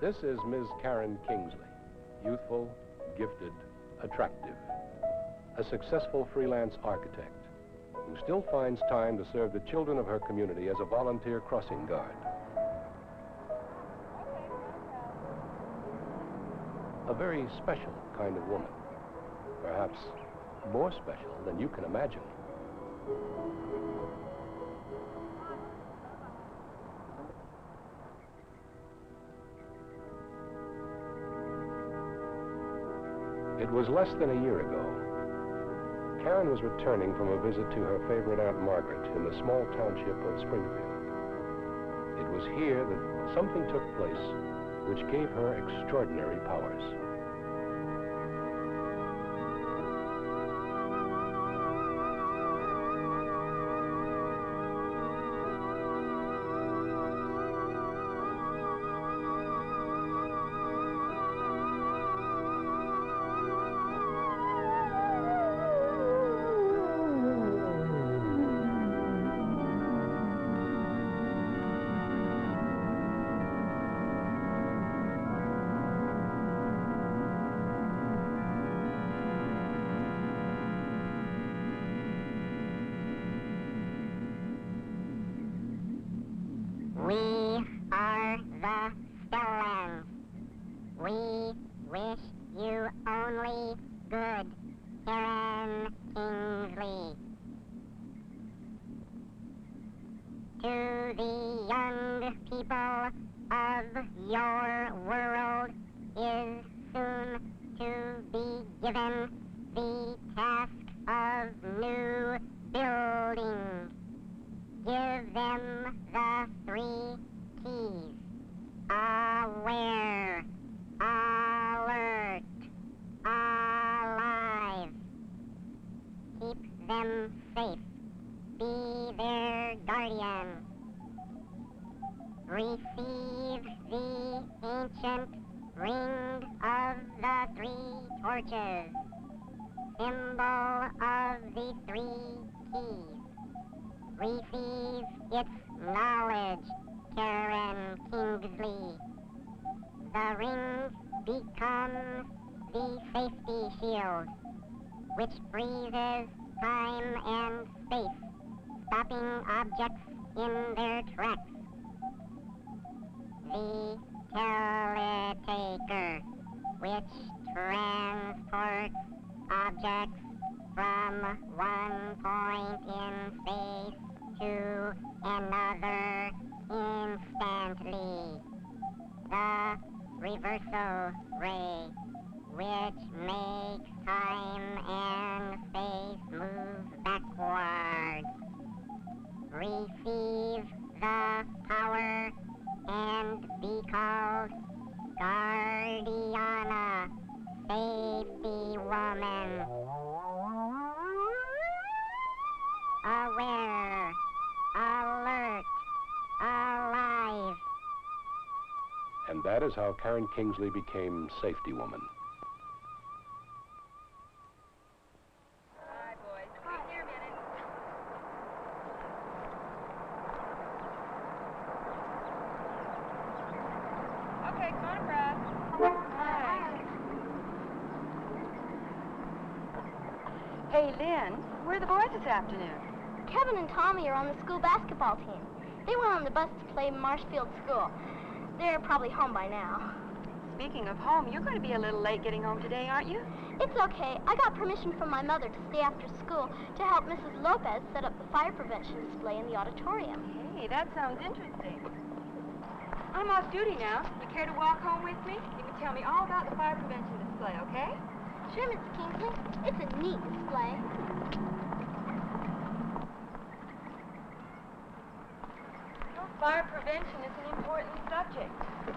This is Ms. Karen Kingsley, youthful, gifted, attractive, a successful freelance architect who still finds time to serve the children of her community as a volunteer crossing guard. A very special kind of woman, perhaps more special than you can imagine. It was less than a year ago. Karen was returning from a visit to her favorite Aunt Margaret in the small township of Springfield. It was here that something took place which gave her extraordinary powers. We are the Stellans. We wish you only good, Karen Kingsley. To the young people of your world is soon to be given the task of new building. Give them the 3 keys. Aware, alert, alive. Keep them safe. Be their guardian. Receive the ancient ring of the 3 torches, symbol of the 3 keys. Receive its knowledge, Karen Kingsley. The ring becomes the safety shield, which freezes time and space, stopping objects in their tracks. The teletaker, which transports objects from one point in space to another instantly. The reversal ray, which makes time and space move backward. Receive the power and be called Guardiana, Safety Woman. Aware, alert, alive. And that is how Karen Kingsley became Safety Woman. Hi, boys. Wait here a minute. Okay, come on across. Hi. Hey, Lynn, where are the boys this afternoon? Kevin and Tommy are on the school basketball team. They went on the bus to play Marshfield School. They're probably home by now. Speaking of home, you're going to be a little late getting home today, aren't you? It's okay. I got permission from my mother to stay after school to help Mrs. Lopez set up the fire prevention display in the auditorium. Hey, that sounds interesting. I'm off duty now. You care to walk home with me? You can tell me all about the fire prevention display, okay? Sure, Mrs. Kingsley. It's a neat display. Fire prevention is an important subject.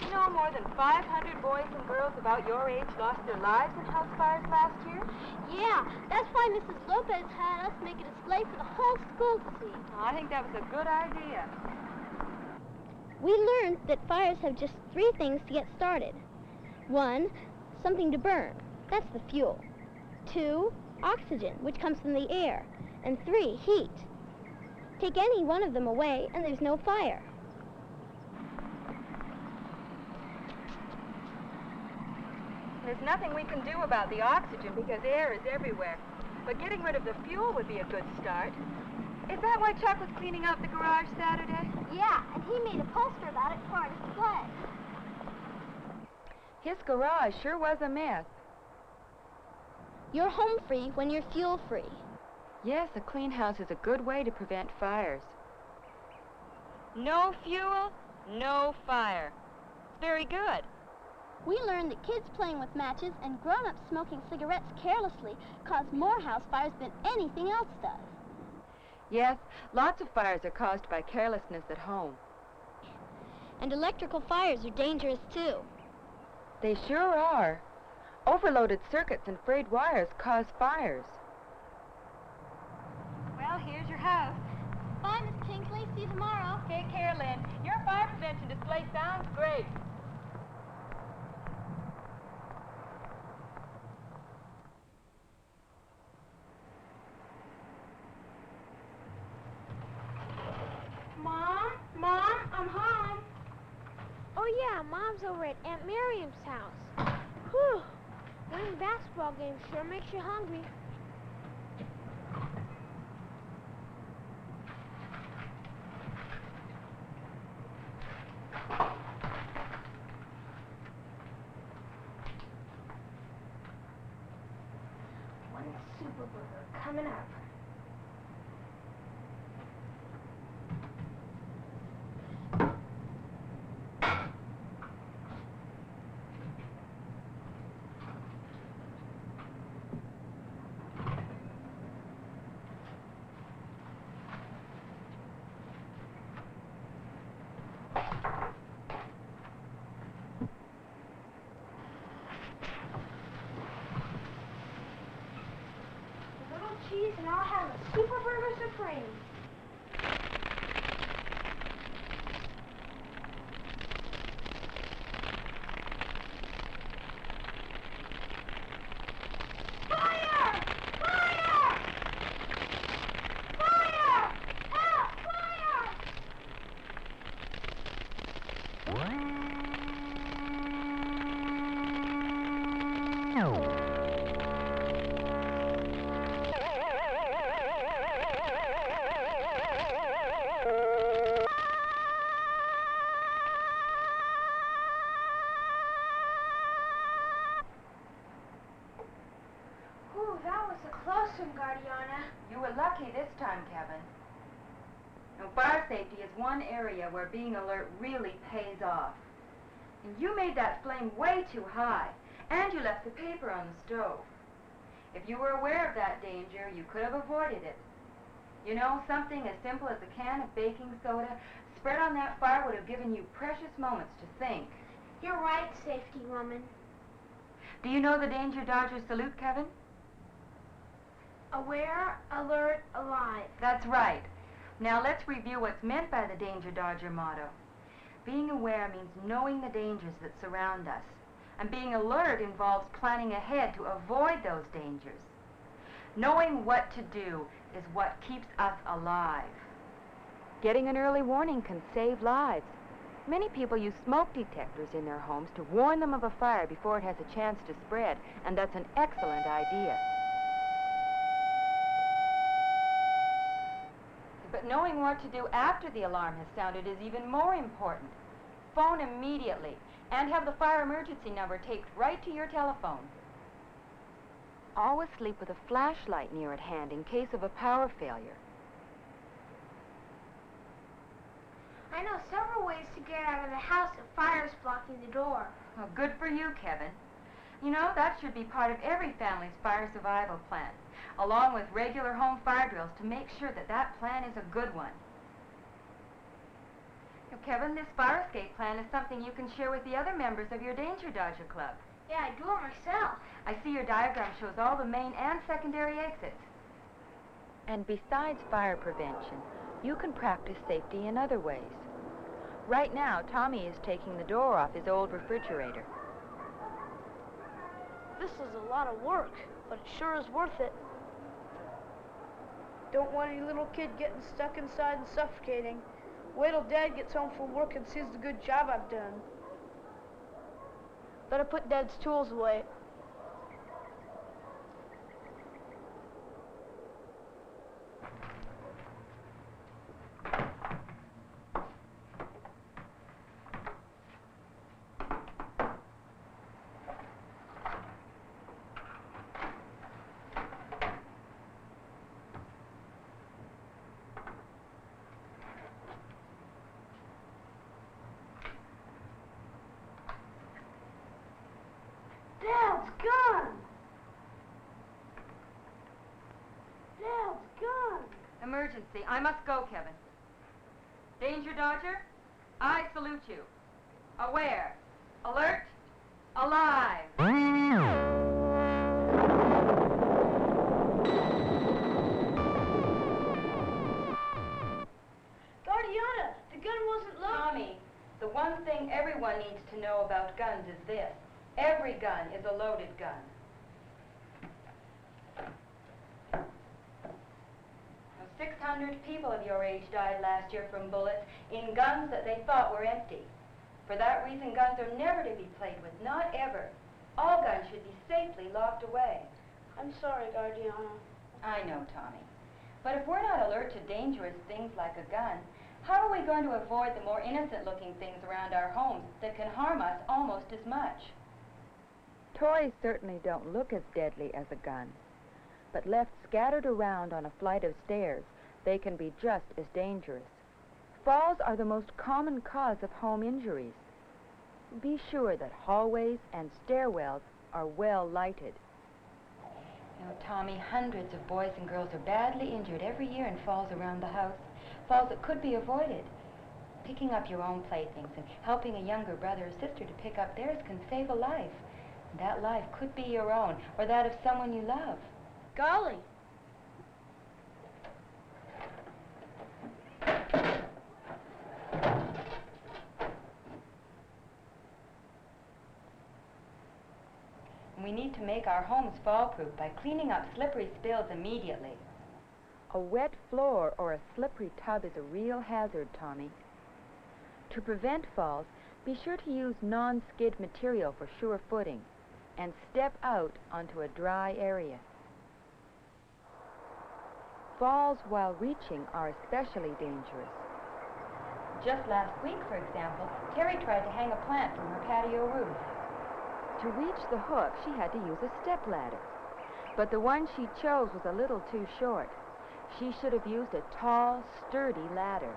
You know, more than 500 boys and girls about your age lost their lives in house fires last year? Yeah, that's why Mrs. Lopez had us make a display for the whole school to see. I think that was a good idea. We learned that fires have just 3 things to get started. 1, something to burn. That's the fuel. 2, oxygen, which comes from the air. And 3, heat. Take any one of them away, and there's no fire. There's nothing we can do about the oxygen because air is everywhere. But getting rid of the fuel would be a good start. Is that why Chuck was cleaning out the garage Saturday? Yeah, and he made a poster about it for his display. His garage sure was a mess. You're home free when you're fuel free. Yes, a clean house is a good way to prevent fires. No fuel, no fire. It's very good. We learned that kids playing with matches and grown-ups smoking cigarettes carelessly cause more house fires than anything else does. Yes, lots of fires are caused by carelessness at home. And electrical fires are dangerous too. They sure are. Overloaded circuits and frayed wires cause fires. Well, here's your house. Bye, Miss Tinkley. See you tomorrow. Take care, Lynn. Your fire prevention display sounds great. Mom, I'm home. Oh yeah, Mom's over at Aunt Miriam's house. Whew, winning basketball games sure makes you hungry. One super burger coming up. Cheese and I'll have a Super Burger Supreme. Fire! Fire! Fire! Help! Fire! Ooh, that was a close one, Guardiana. You were lucky this time, Kevin. Now, fire safety is one area where being alert really pays off. And you made that flame way too high, and you left the paper on the stove. If you were aware of that danger, you could have avoided it. You know, something as simple as a can of baking soda spread on that fire would have given you precious moments to think. You're right, safety woman. Do you know the Danger Dodger salute, Kevin? Aware, alert, alive. That's right. Now let's review what's meant by the Danger Dodger motto. Being aware means knowing the dangers that surround us. And being alert involves planning ahead to avoid those dangers. Knowing what to do is what keeps us alive. Getting an early warning can save lives. Many people use smoke detectors in their homes to warn them of a fire before it has a chance to spread, and that's an excellent idea. But knowing what to do after the alarm has sounded is even more important. Phone immediately and have the fire emergency number taped right to your telephone. Always sleep with a flashlight near at hand in case of a power failure. I know several ways to get out of the house if fire's blocking the door. Well, good for you, Kevin. You know, that should be part of every family's fire survival plan, along with regular home fire drills to make sure that that plan is a good one. Now, Kevin, this fire escape plan is something you can share with the other members of your Danger Dodger Club. Yeah, I do it myself. I see your diagram shows all the main and secondary exits. And besides fire prevention, you can practice safety in other ways. Right now, Tommy is taking the door off his old refrigerator. This is a lot of work, but it sure is worth it. Don't want any little kid getting stuck inside and suffocating. Wait till Dad gets home from work and sees the good job I've done. Better put Dad's tools away, Emergency. I must go, Kevin. Danger Dodger, I salute you. Aware. Alert. Alive. Guardiana, the gun wasn't loaded. Tommy, the one thing everyone needs to know about guns is this. Every gun is a loaded gun. Now, 600 people of your age died last year from bullets in guns that they thought were empty. For that reason, guns are never to be played with, not ever. All guns should be safely locked away. I'm sorry, Guardiana. I know, Tommy. But if we're not alert to dangerous things like a gun, how are we going to avoid the more innocent-looking things around our homes that can harm us almost as much? Toys certainly don't look as deadly as a gun, but left scattered around on a flight of stairs, they can be just as dangerous. Falls are the most common cause of home injuries. Be sure that hallways and stairwells are well lighted. You know, Tommy, hundreds of boys and girls are badly injured every year in falls around the house. Falls that could be avoided. Picking up your own playthings and helping a younger brother or sister to pick up theirs can save a life. And that life could be your own or that of someone you love. Golly. And we need to make our homes fall-proof by cleaning up slippery spills immediately. A wet floor or a slippery tub is a real hazard, Tommy. To prevent falls, be sure to use non-skid material for sure footing and step out onto a dry area. Falls while reaching are especially dangerous. Just last week, for example, Terry tried to hang a plant from her patio roof. To reach the hook, she had to use a stepladder. But the one she chose was a little too short. She should have used a tall, sturdy ladder.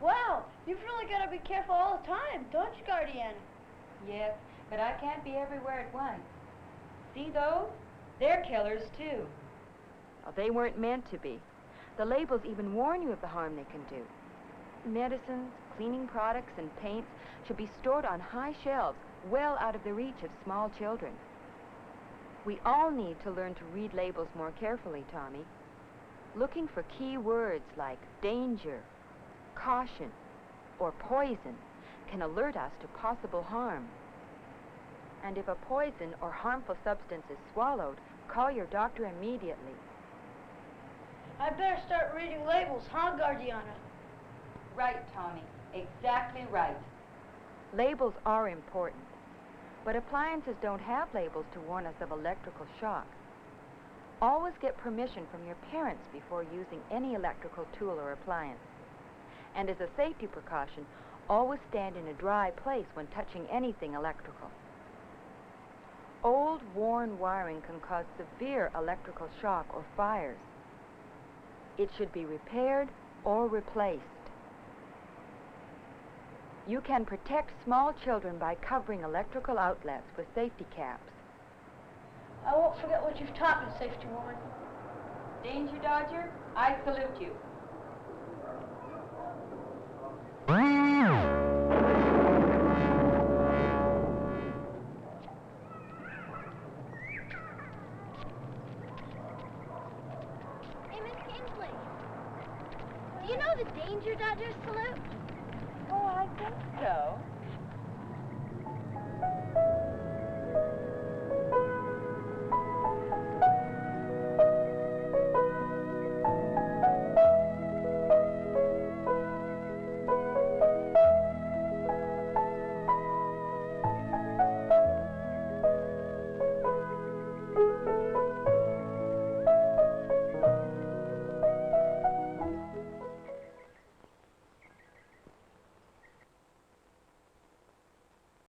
Wow, you've really got to be careful all the time, don't you, Guardiana? Yes, but I can't be everywhere at once. See those? They're killers, too. Well, they weren't meant to be. The labels even warn you of the harm they can do. Medicines, cleaning products, and paints should be stored on high shelves, well out of the reach of small children. We all need to learn to read labels more carefully, Tommy. Looking for key words like danger, caution, or poison can alert us to possible harm. And if a poison or harmful substance is swallowed, call your doctor immediately. I better start reading labels, huh, Guardiana? Right, Tommy. Exactly right. Labels are important, but appliances don't have labels to warn us of electrical shock. Always get permission from your parents before using any electrical tool or appliance. And as a safety precaution, always stand in a dry place when touching anything electrical. Old, worn wiring can cause severe electrical shock or fires. It should be repaired or replaced. You can protect small children by covering electrical outlets with safety caps. I won't forget what you've taught me, safety woman. Danger Dodger, I salute you. Hey, Miss Kingsley. Do you know the Danger Dodger salute? Oh, I think so.